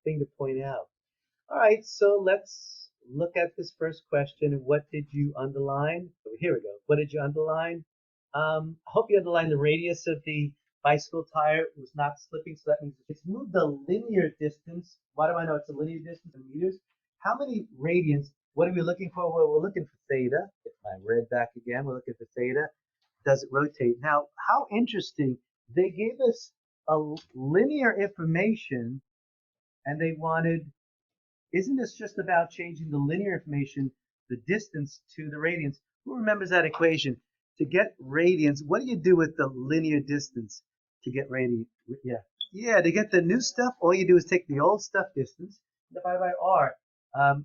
thing to point out. All right, so let's look at this first question. What did you underline? Oh, here we go. What did you underline? I hope you underlined the radius of the bicycle tire. It was not slipping, so that means it's moved the linear distance. Why do I know it's a linear distance in meters? How many radians? What are we looking for? Well, we're looking for theta. Get my red back again. We're looking for theta. Does it rotate? Now, how interesting. They gave us a linear information, and they wanted, isn't this just about changing the linear information, the distance to the radians? Who remembers that equation? To get radians, what do you do with the linear distance to get radians? Yeah, to get the new stuff, all you do is take the old stuff distance, divide by r.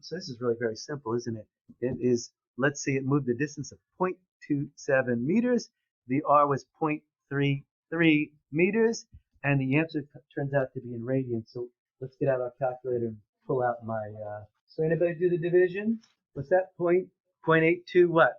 So this is really very simple, isn't it? It is, let's say it moved the distance of 0.27 meters. The r was 0.33 meters, and the answer turns out to be in radians. So let's get out our calculator and pull out my, so anybody do the division? What's that? 0.82 what?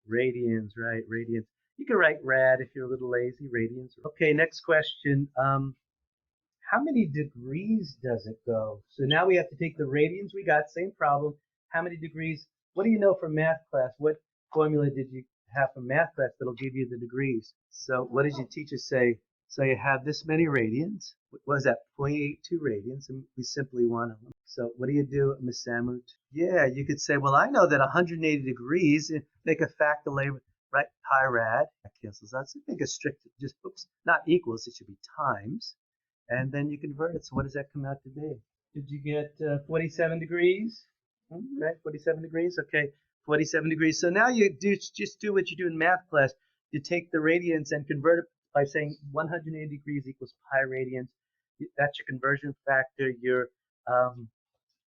Radians, right, radians. You can write rad if you're a little lazy, radians. Okay, next question. How many degrees does it go? So now we have to take the radians we got, same problem. How many degrees? What do you know from math class? What formula did you have from math class that'll give you the degrees? So what did your teacher say? So you have this many radians. What is that? 0.82 radians, and we simply want them. So what do you do, Miss Samut? Yeah, you could say, well, I know that 180 degrees, make a factor, right? Pi rad, that cancels out. So make a strict, just, oops, not equals, it should be times. And then you convert it. So what does that come out to be? Did you get 47 degrees? Right, 47 degrees? Okay, 47 degrees. So now you just do what you do in math class. You take the radians and convert it by saying 180 degrees equals pi radians. That's your conversion factor.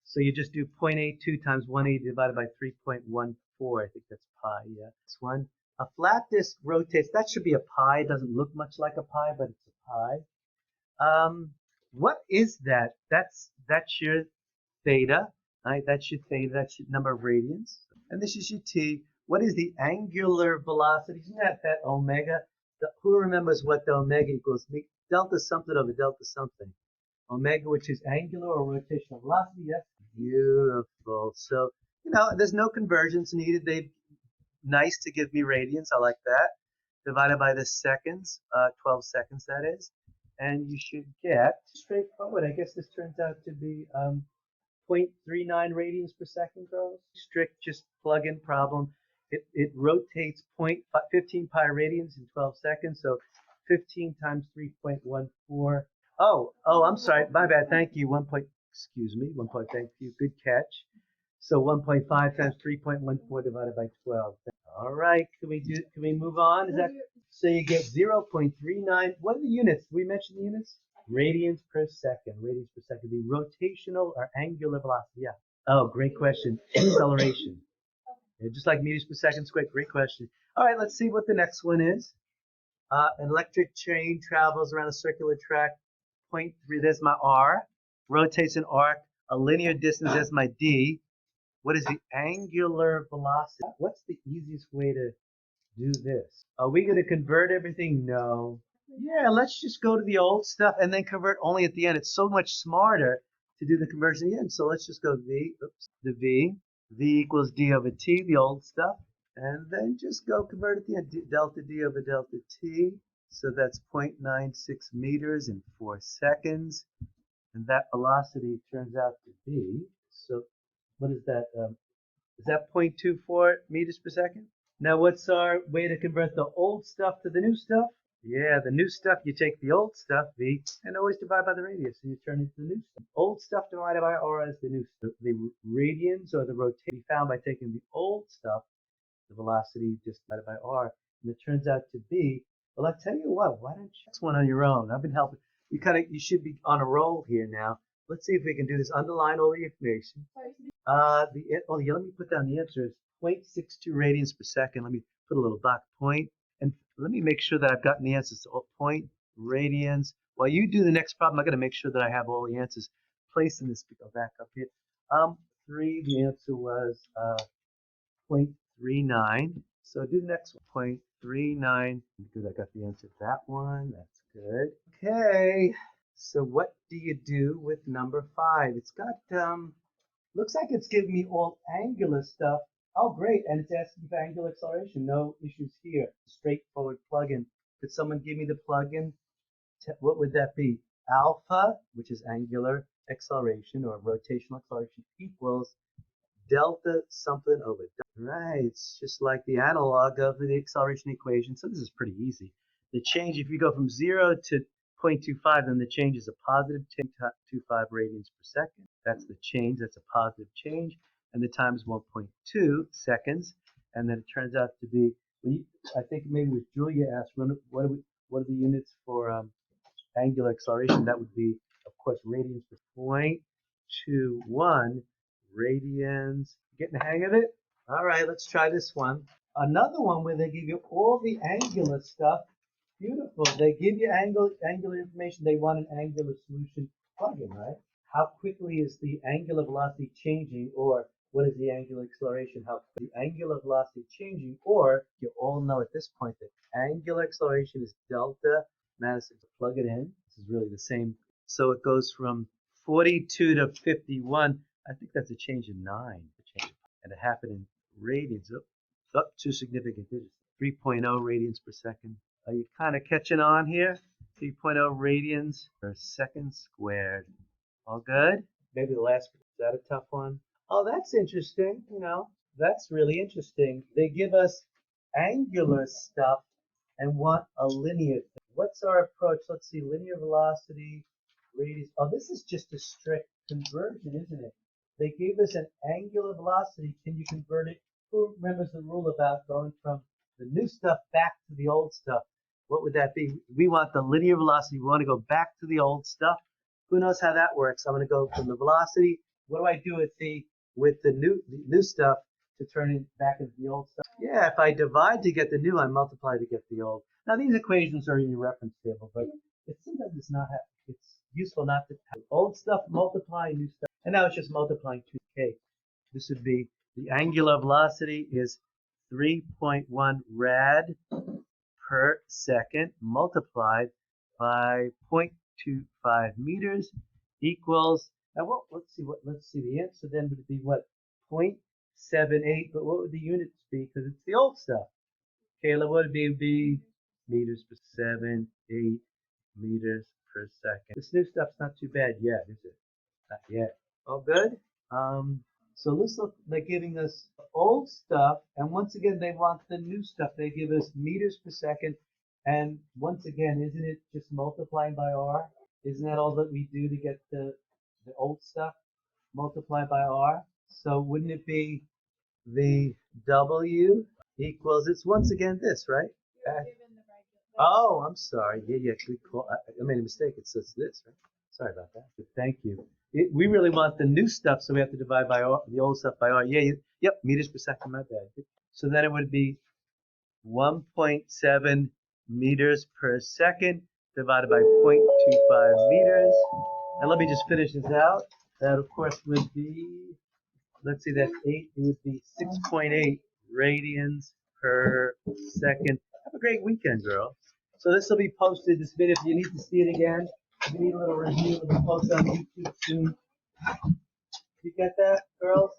So you just do 0.82 times 180 divided by 3.14. I think that's pi. Yeah, this one. A flat disk rotates. That should be a pi. It doesn't look much like a pi, but it's a pi. What is that? That's your theta. Right? That's your theta. That's your number of radians. And this is your t. What is the angular velocity? Isn't that omega? Who remembers what the omega equals? Delta something over delta something. Omega, which is angular or rotational velocity. Yes. Beautiful. So, there's no conversions needed. Nice to give me radians. I like that. Divided by the seconds, 12 seconds that is. And you should get, straightforward, I guess this turns out to be 0.39 radians per second, girls. Strict, just plug in problem. It rotates 15 pi radians in 12 seconds, so 15 times 3.14. Oh, I'm sorry, my bad, thank you. 1 point, thank you, good catch. So 1.5 times 3.14 divided by 12. All right, can we move on? Is that, so you get 0.39. What are the units? We mentioned the units? Radians per second. The rotational or angular velocity. Yeah. Oh, great question. Acceleration. Yeah, just like meters per second squared. Great question. All right, let's see what the next one is. An electric train travels around a circular track. 0.3. There's my R. Rotates an arc. A linear distance. There's my D. What is the angular velocity? What's the easiest way to do this? Are we going to convert everything? No. Yeah, let's just go to the old stuff and then convert only at the end. It's so much smarter to do the conversion at the end. So let's just go the V. V equals D over T, the old stuff. And then just go convert at the end. Delta D over delta T. So that's 0.96 meters in 4 seconds. And that velocity turns out to be, so what is that? Is that 0.24 meters per second? Now, what's our way to convert the old stuff to the new stuff? Yeah, the new stuff, you take the old stuff, V, and always divide by the radius, and you turn it into the new stuff. Old stuff divided by R is the new stuff. The radians or the rotation found by taking the old stuff, the velocity just divided by R, and it turns out to be, well, I tell you what, why don't you check this one on your own? I've been helping. You should be on a roll here now. Let's see if we can do this. Underline all the information. Let me put down the answer. It's 0.62 radians per second. Let me put a little dot point. And let me make sure that I've gotten the answers. So 0. Radians. While you do the next problem, I'm going to make sure that I have all the answers placed in this. Go back up here. 3, the answer was 0.39. So do the next one. 0.39. Good, I got the answer to that one. That's good. Okay. So what do you do with number 5? It's got, looks like it's giving me all angular stuff. Oh, great. And it's asking for angular acceleration. No issues here. Straightforward plugin. Could someone give me the plugin? What would that be? Alpha, which is angular acceleration or rotational acceleration, equals delta something over delta. Right, it's just like the analog of the acceleration equation. So this is pretty easy. The change, if you go from 0 to 0.25, then the change is a positive 10.25 radians per second. That's the change. That's a positive change. And the time is 1.2 seconds. And then it turns out to be, I think maybe it was Julia asked, what are the units for angular acceleration? That would be, of course, radians per 0.21 radians. Getting the hang of it? All right, let's try this one. Another one where they give you all the angular stuff. Beautiful. They give you angular information. They want an angular solution plugin, right? How quickly is the angular velocity changing, or what is the angular acceleration? How quickly the angular velocity changing, or you all know at this point that angular acceleration is delta minus, to plug it in. This is really the same. So it goes from 42 to 51. I think that's a change in 9. And it happened in radians, up 2 significant digits. 3.0 radians per second. Are you kind of catching on here? 3.0 radians per second squared. All good? Maybe the last, is that a tough one? Oh, that's interesting. That's really interesting. They give us angular stuff and want a linear thing. What's our approach? Let's see, linear velocity, radius. Oh, this is just a strict conversion, isn't it? They gave us an angular velocity. Can you convert it? Who remembers the rule about going from the new stuff back to the old stuff? What would that be? We want the linear velocity. We want to go back to the old stuff. Who knows how that works? I'm going to go from the velocity. What do I do with the new stuff to turn it back into the old stuff? Yeah, if I divide to get the new, I multiply to get the old. Now these equations are in your reference table, but sometimes it's useful not to have old stuff multiply new stuff. And now it's just multiplying 2k. This would be the angular velocity is 3.1 rad per second multiplied by 0.25 meters equals, now let's see the answer then would be what? 0.78, but what would the units be? Because it's the old stuff. Kayla, what would it be? Meters per 7.8 meters per second. This new stuff's not too bad yet, is it? Not yet. All good? So let's look, they're giving us old stuff, and once again they want the new stuff. They give us meters per second, and once again, isn't it just multiplying by r? Isn't that all that we do to get the old stuff? Multiply by r. So wouldn't it be the W equals, it's once again this, right? Oh, I'm sorry. Yeah, good call. I made a mistake. It's this, right? Sorry about that. But thank you. We really want the new stuff, so we have to divide by r, the old stuff by r. Yeah, yep, meters per second, my bad. So then it would be 1.7 meters per second divided by 0.25 meters. And let me just finish this out. That, of course, would be, let's see, that's 8. It would be 6.8 radians per second. Have a great weekend, girls. So this will be posted, this video, if you need to see it again. If you need a little review, it'll be posted on YouTube soon. You get that, girls?